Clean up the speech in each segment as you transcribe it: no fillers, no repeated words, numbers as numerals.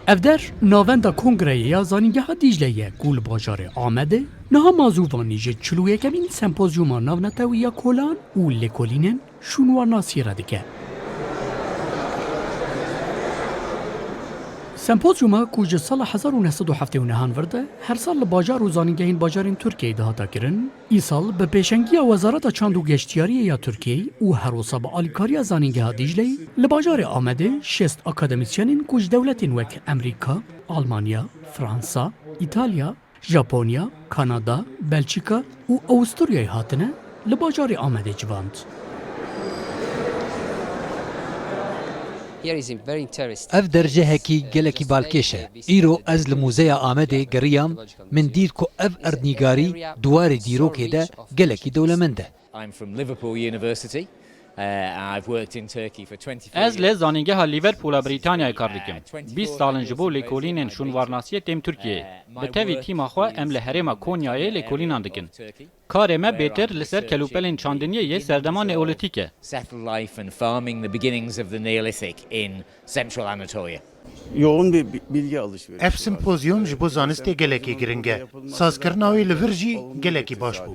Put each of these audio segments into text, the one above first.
افدر ناوندا کنگره زانینگه دیجلیه گول باجار آمده نها مازووانی جه چلویه کمین سمپوزیوما ناونتاویا کولان و لکولینن شونوار ناسی را دکه. سمپوزیوما کوج سال 1979 ورده هر سال لباجار و زانینگهین باجارین ترکیه دهاتا کرن ای سال به پیشنگی وزارت چاند و گشتیاری یا ترکیه و هروسا با آلیکاریا زانینگه دیجلی لباجار آمده 6 اکادمیسیانین کوج دولتین وک امریکا، آلمانیا، فرانسا، ایتالیا، ژاپنیا، کانادا، بلژیکا و استرالیای هاتنه لباجار آمده جواند. اف درجه هکی گلکی بالکشه ایرو از لموزه آمده گریم من دیر که اف اردنیگاری دوار دیروکه ده گلکی دولمنده. از لی زانینگه ها لیورپول بریتانیا کار دکم 20 سالن جبو لیکولینن شونوارناسی تیم ترکیه به تاوی تیم خوا ام لحرم کونیای لیکولینان دکن کار ما بهتر لسر کلوپلین چاندنیه یه سردمان نئولیتیکه yoğun bir bilgi alışverişi. اف سمپوزیوم جبو زانستی گلکی گرنگه سازکرناوی لورجی گلکی باش بو.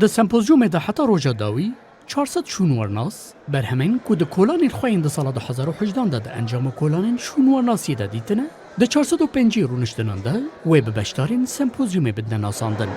د سمپوزیوم ده حتی روژا داوی 400 شونوارناس برهمین که ده کولان خوین ده سال 2018 ده انجام کولان شونوارناسی ده دیتنه ده 405 رونشتنان ده و به بشتارین سمپوزیوم بدن ناساندن.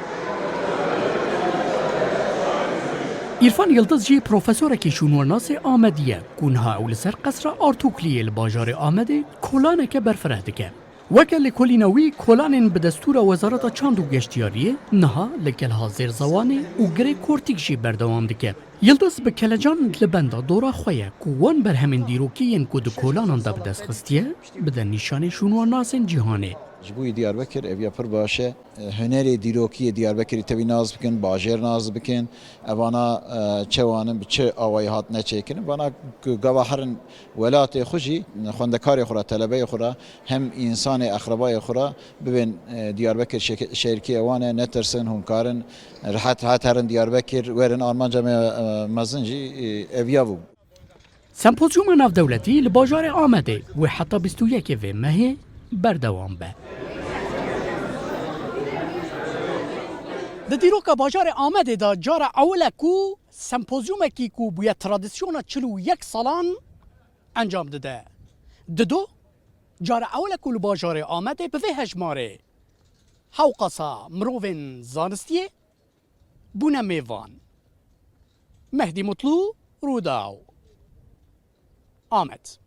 ایرفان یلدز جی پروفسور که شونوارناس آمدیه کنها اول سر قصر آرتوکلیه لباجار آمده کولانه که برفره دکه. وکل کلینوی کلانین به دستور وزارت چاند و گشتیاریه نها لکل حاضر زوانه و گره کورتیک جی بردوام دکه. یلدز به کلجان لبنده دورا خویه که وان بر همین دیروکیین که دو کلانان دا بدست خستیه بدن نشانه شونوارناسین جهانه. جبوی دیاربکر اویا پر باشه هنری دیروکی دیاربکری تبی ناز بکن باجر ناز بکن اوانا چوانم چه آوای هات نچیکن وانا گواهرن ولات خوشی خواندکار خورا طلبه خورا هم انسان اقربای خورا ببین دیاربکر شرکی اوانه نترسن همکارن راحت هاترن دیاربکر ورن آلمان جمع مزنجی اویا بو. سمپوزیوم ناو دولتی لباجار آمده و حتی 21 و مه بردوام به. د دیروکا باجار آمده دا جار اوله کو سمپوزیوم کی کو بویا ترادیسیون 41 سالان انجام داده. دو جار اوله کو باجار آمده به هجماره حوقصا مروون زانستیه بونه میوان مهدی مطلو روداو آمد.